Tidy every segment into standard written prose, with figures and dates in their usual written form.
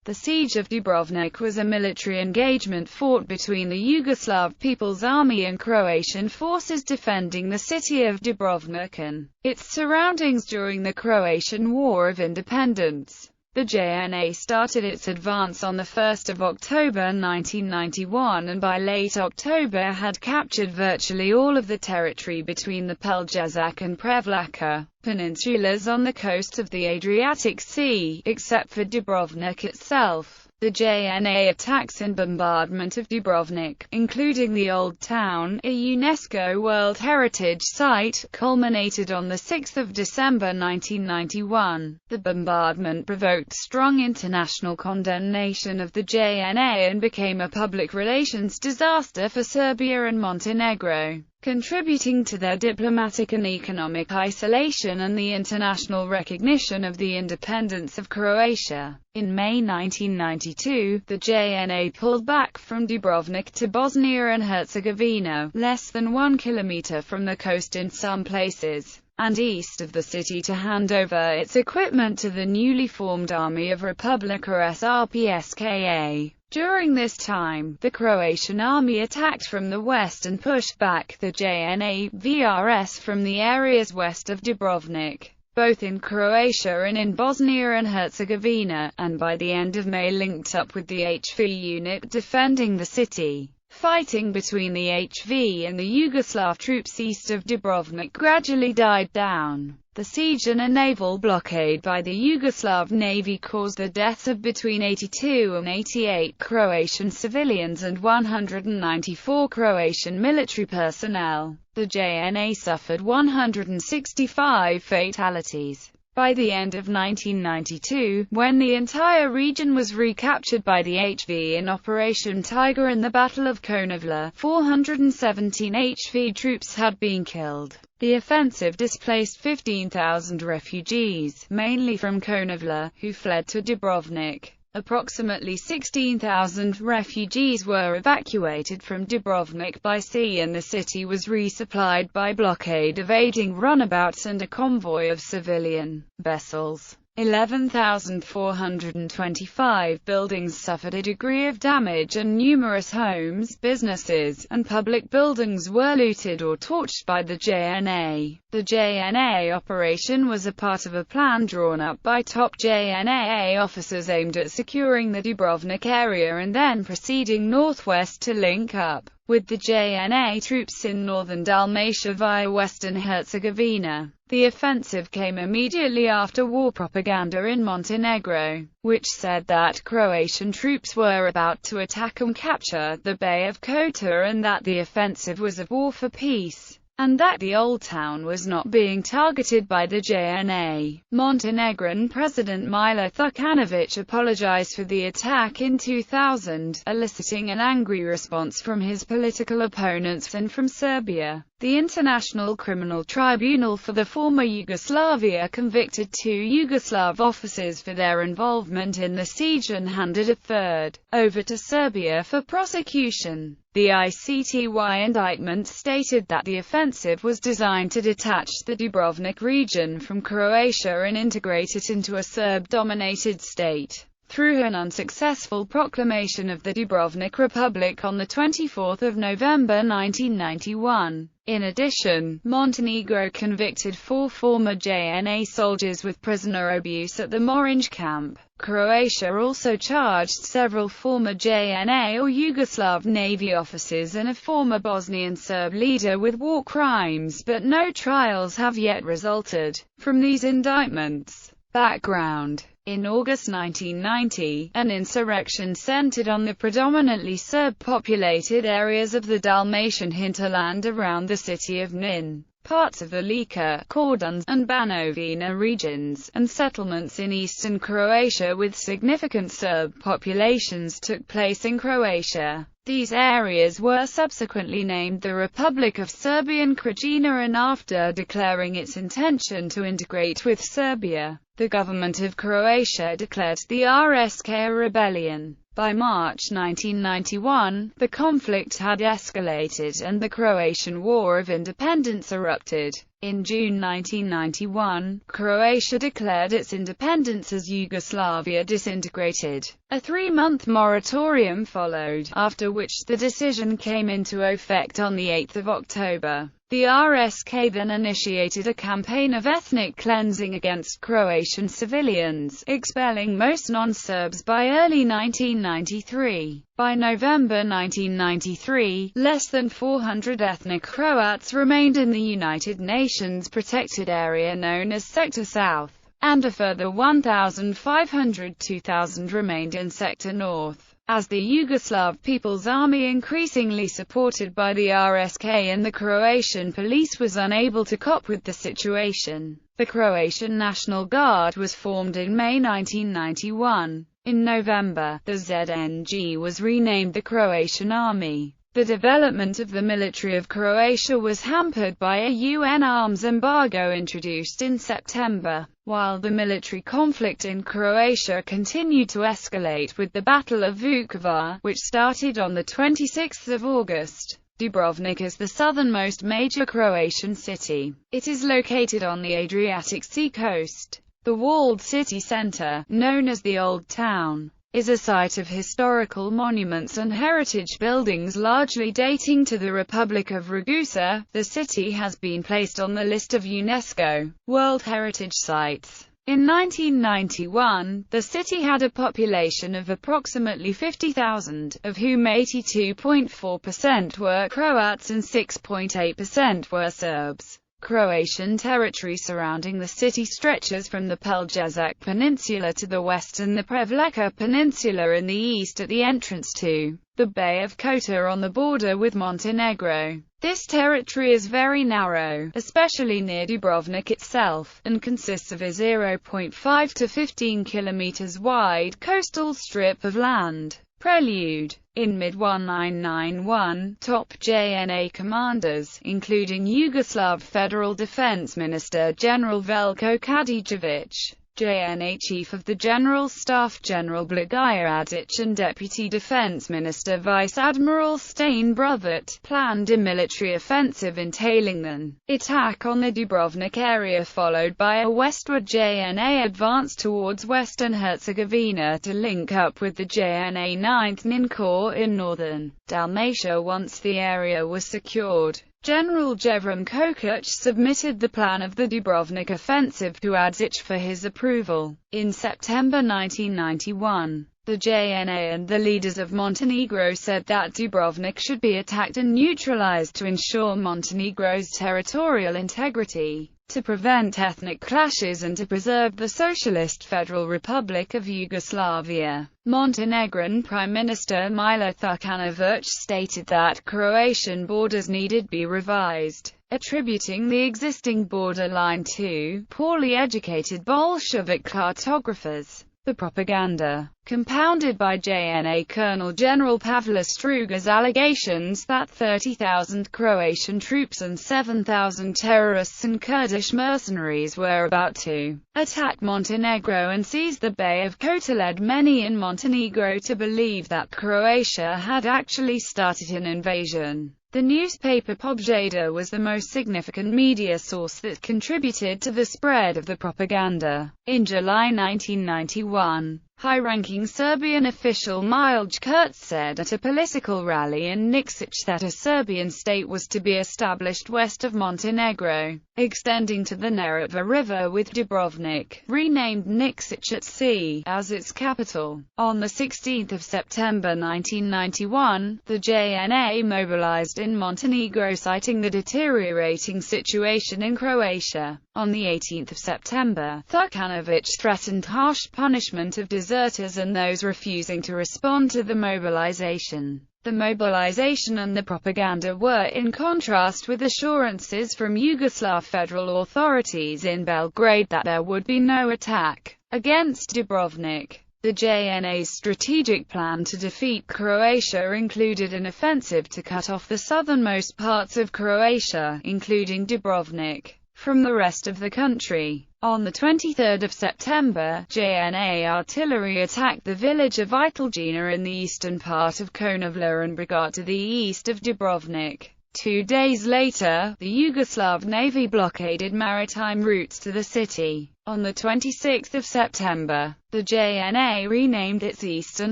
The Siege of Dubrovnik was a military engagement fought between the Yugoslav People's Army and Croatian forces defending the city of Dubrovnik and its surroundings during the Croatian War of Independence. The Jna started its advance on 1 October 1991 and by late October had captured virtually all of the territory between the Pelješac and Prevlaka peninsulas on the coast of the Adriatic Sea, except for Dubrovnik itself. The Jna attacks and bombardment of Dubrovnik, including the Old Town, a UNESCO World Heritage Site, culminated on 6 December 1991. The bombardment provoked strong international condemnation of the Jna and became a public relations disaster for Serbia and Montenegro, contributing to their diplomatic and economic isolation and the international recognition of the independence of Croatia. In May 1992, the Jna pulled back from Dubrovnik to Bosnia and Herzegovina, less than 1 kilometer from the coast in some places, and east of the city to hand over its equipment to the newly formed Army of Republika Srpska. During this time, the Croatian army attacked from the west and pushed back the Jna VRS from the areas west of Dubrovnik, both in Croatia and in Bosnia and Herzegovina, and by the end of May linked up with the HV unit defending the city. Fighting between the HV and the Yugoslav troops east of Dubrovnik gradually died down. The siege and a naval blockade by the Yugoslav Navy caused the deaths of between 82 and 88 Croatian civilians and 194 Croatian military personnel. The Jna suffered 165 fatalities. By the end of 1992, when the entire region was recaptured by the HV in Operation Tiger and the Battle of Konavle, 417 HV troops had been killed. The offensive displaced 15,000 refugees, mainly from Konavle, who fled to Dubrovnik. Approximately 16,000 refugees were evacuated from Dubrovnik by sea and the city was resupplied by blockade evading runabouts and a convoy of civilian vessels. 11,425 buildings suffered a degree of damage and numerous homes, businesses, and public buildings were looted or torched by the Jna. The Jna operation was a part of a plan drawn up by top Jna officers aimed at securing the Dubrovnik area and then proceeding northwest to link up with the Jna troops in northern Dalmatia via western Herzegovina. The offensive came immediately after war propaganda in Montenegro, which said that Croatian troops were about to attack and capture the Bay of Kotor and that the offensive was a war for peace, and that the Old Town was not being targeted by the Jna. Montenegrin President Milo Đukanović apologized for the attack in 2000, eliciting an angry response from his political opponents and from Serbia. The International Criminal Tribunal for the former Yugoslavia convicted 2 Yugoslav officers for their involvement in the siege and handed a third over to Serbia for prosecution. The ICTY indictment stated that the offensive was designed to detach the Dubrovnik region from Croatia and integrate it into a Serb-dominated state, through an unsuccessful proclamation of the Dubrovnik Republic on 24 November 1991. In addition, Montenegro convicted 4 former Jna soldiers with prisoner abuse at the Morinj camp. Croatia also charged several former Jna or Yugoslav Navy officers and a former Bosnian Serb leader with war crimes, but no trials have yet resulted from these indictments. Background: in August 1990, an insurrection centered on the predominantly Serb-populated areas of the Dalmatian hinterland around the city of Nin. Parts of the Lika, Korduns, and Banovina regions, and settlements in eastern Croatia with significant Serb populations took place in Croatia. These areas were subsequently named the Republic of Serbian Krajina, and after declaring its intention to integrate with Serbia, the government of Croatia declared the RSK a rebellion. By March 1991, the conflict had escalated and the Croatian War of Independence erupted. In June 1991, Croatia declared its independence as Yugoslavia disintegrated. A 3-month moratorium followed, after which the decision came into effect on 8 October. The RSK then initiated a campaign of ethnic cleansing against Croatian civilians, expelling most non-Serbs by early 1993. By November 1993, less than 400 ethnic Croats remained in the United Nations protected area known as Sector South, and a further 1,500–2,000 remained in Sector North. As the Yugoslav People's Army, increasingly supported by the RSK and the Croatian police, was unable to cope with the situation, the Croatian National Guard was formed in May 1991. In November, the ZNG was renamed the Croatian Army. The development of the military of Croatia was hampered by a UN arms embargo introduced in September, while the military conflict in Croatia continued to escalate with the Battle of Vukovar, which started on 26 August. Dubrovnik is the southernmost major Croatian city. It is located on the Adriatic Sea coast. The walled city centre, known as the Old Town, is a site of historical monuments and heritage buildings largely dating to the Republic of Ragusa. The city has been placed on the list of UNESCO World Heritage Sites. In 1991, the city had a population of approximately 50,000, of whom 82.4% were Croats and 6.8% were Serbs. Croatian territory surrounding the city stretches from the Pelješac Peninsula to the west and the Prevlaka Peninsula in the east at the entrance to the Bay of Kotor on the border with Montenegro. This territory is very narrow, especially near Dubrovnik itself, and consists of a 0.5 to 15 kilometers wide coastal strip of land. Prelude. In mid-1991, top JNA commanders, including Yugoslav Federal Defense Minister General Veljko Kadijević, JNA Chief of the General Staff General Blagoje Adić and Deputy Defense Minister Vice Admiral Stane Brovet, planned a military offensive entailing an attack on the Dubrovnik area followed by a westward JNA advance towards Western Herzegovina to link up with the JNA 9th NIN Corps in northern Dalmatia. Once the area was secured, General Jevrim Kokic submitted the plan of the Dubrovnik offensive to Adić for his approval. In September 1991, the JNA and the leaders of Montenegro said that Dubrovnik should be attacked and neutralized to ensure Montenegro's territorial integrity, to prevent ethnic clashes and to preserve the Socialist Federal Republic of Yugoslavia. Montenegrin Prime Minister Milo Đukanović stated that Croatian borders needed be revised, attributing the existing border line to poorly educated Bolshevik cartographers. The propaganda, compounded by JNA Colonel General Pavle Struga's allegations that 30,000 Croatian troops and 7,000 terrorists and Kurdish mercenaries were about to attack Montenegro and seize the Bay of Kotor, led many in Montenegro to believe that Croatia had actually started an invasion. The newspaper Pobjeda was the most significant media source that contributed to the spread of the propaganda. In July 1991, high-ranking Serbian official Milj Kurtz said at a political rally in Nikšić that a Serbian state was to be established west of Montenegro, extending to the Neretva River, with Dubrovnik, renamed Nikšić at sea, as its capital. On 16 September 1991, the JNA mobilized in Montenegro, citing the deteriorating situation in Croatia. On 18 September, Đukanović threatened harsh punishment of deserters and those refusing to respond to the mobilization. The mobilization and the propaganda were in contrast with assurances from Yugoslav federal authorities in Belgrade that there would be no attack against Dubrovnik. The JNA's strategic plan to defeat Croatia included an offensive to cut off the southernmost parts of Croatia, including Dubrovnik, from the rest of the country. On 23 September, JNA artillery attacked the village of Itelgina in the eastern part of Konavla and Brigad to the east of Dubrovnik. 2 days later, the Yugoslav Navy blockaded maritime routes to the city. On the 26th of September, the JNA renamed its Eastern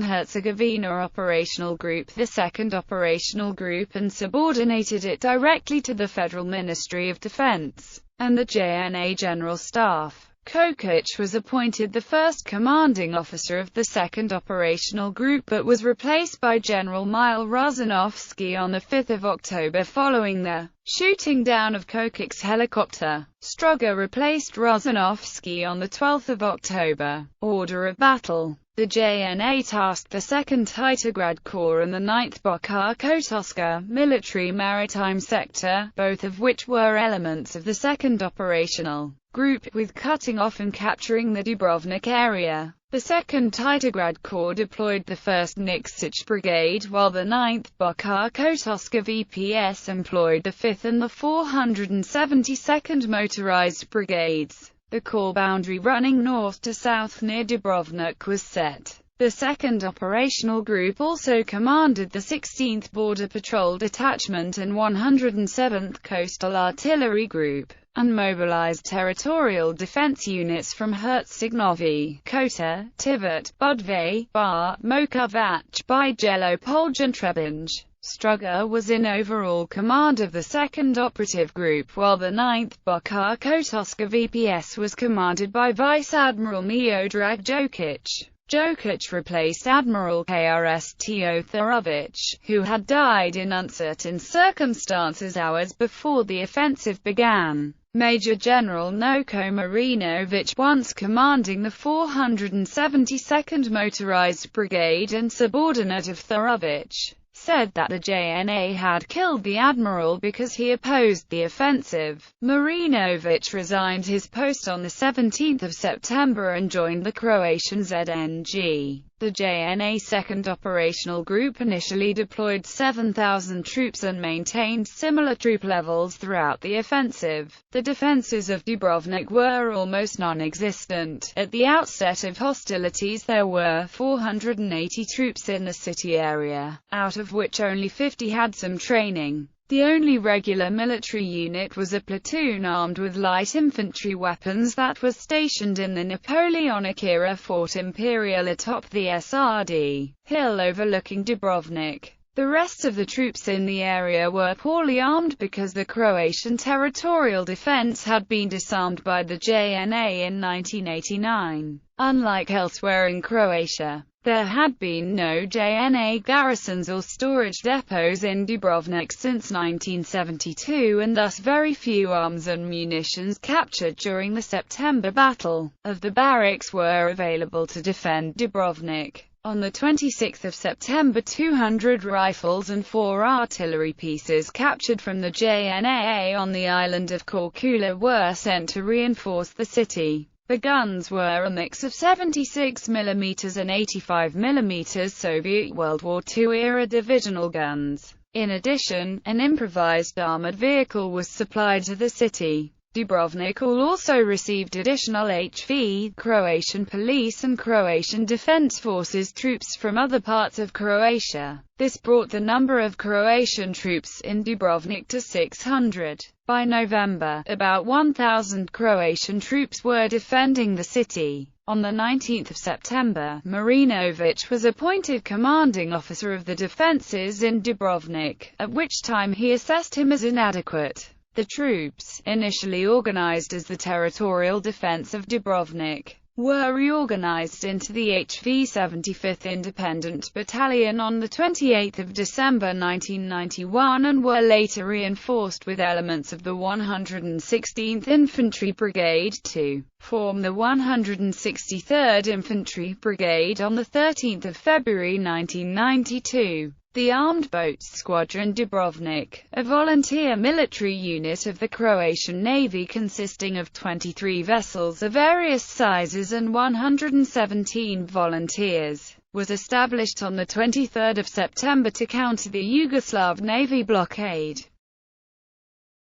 Herzegovina Operational Group the Second Operational Group and subordinated it directly to the Federal Ministry of Defense and the JNA General Staff. Kokic was appointed the first commanding officer of the Second Operational Group but was replaced by General Mile Rosanovsky on 5 October following the shooting down of Kokic's helicopter. Struga replaced Rosanovsky on 12 October. Order of battle. The JNA tasked the 2nd Titograd Corps and the 9th Bokar Kotoska Military Maritime Sector, both of which were elements of the 2nd Operational Group, with cutting off and capturing the Dubrovnik area. The 2nd Titograd Corps deployed the 1st Nikšić Brigade, while the 9th Bokar Kotoska VPS employed the 5th and the 472nd Motorized Brigades. The corps boundary running north to south near Dubrovnik was set. The 2nd Operational Group also commanded the 16th Border Patrol Detachment and 107th Coastal Artillery Group, and mobilized territorial defense units from Herceg-Novi, Kota, Tivat, Budva, Bar, Mokovac, Bijelo Polj and Trebinj. Struga was in overall command of the 2nd Operative Group, while the 9th Bokar Kotoska VPS was commanded by Vice Admiral Miodrag Jokic. Jokic replaced Admiral Krsto Tharovic, who had died in uncertain circumstances hours before the offensive began. Major General Noko Marinovic, once commanding the 472nd Motorized Brigade and subordinate of Tharovic, said that the JNA had killed the admiral because he opposed the offensive. Marinovic resigned his post on 17 September and joined the Croatian ZNG. The JNA Second Operational Group initially deployed 7,000 troops and maintained similar troop levels throughout the offensive. The defenses of Dubrovnik were almost non-existent. At the outset of hostilities there were 480 troops in the city area, out of which only 50 had some training. The only regular military unit was a platoon armed with light infantry weapons that was stationed in the Napoleonic-era Fort Imperial atop the SRD hill overlooking Dubrovnik. The rest of the troops in the area were poorly armed because the Croatian territorial defense had been disarmed by the JNA in 1989. Unlike elsewhere in Croatia, there had been no JNA garrisons or storage depots in Dubrovnik since 1972, and thus very few arms and munitions captured during the September Battle of the Barracks were available to defend Dubrovnik. On 26 September 200 rifles and 4 artillery pieces captured from the JNA on the island of Korčula were sent to reinforce the city. The guns were a mix of 76mm and 85mm Soviet World War II-era divisional guns. In addition, an improvised armored vehicle was supplied to the city. Dubrovnik also received additional HV, Croatian police and Croatian Defense Forces troops from other parts of Croatia. This brought the number of Croatian troops in Dubrovnik to 600. By November, about 1,000 Croatian troops were defending the city. On 19 September, Marinovic was appointed commanding officer of the defences in Dubrovnik, at which time he assessed him as inadequate. The troops, initially organized as the Territorial Defense of Dubrovnik, were reorganized into the HV 75th Independent Battalion on 28 December 1991 and were later reinforced with elements of the 116th Infantry Brigade to form the 163rd Infantry Brigade on 13 February 1992. The Armed Boats Squadron Dubrovnik, a volunteer military unit of the Croatian Navy consisting of 23 vessels of various sizes and 117 volunteers, was established on 23 September to counter the Yugoslav Navy blockade.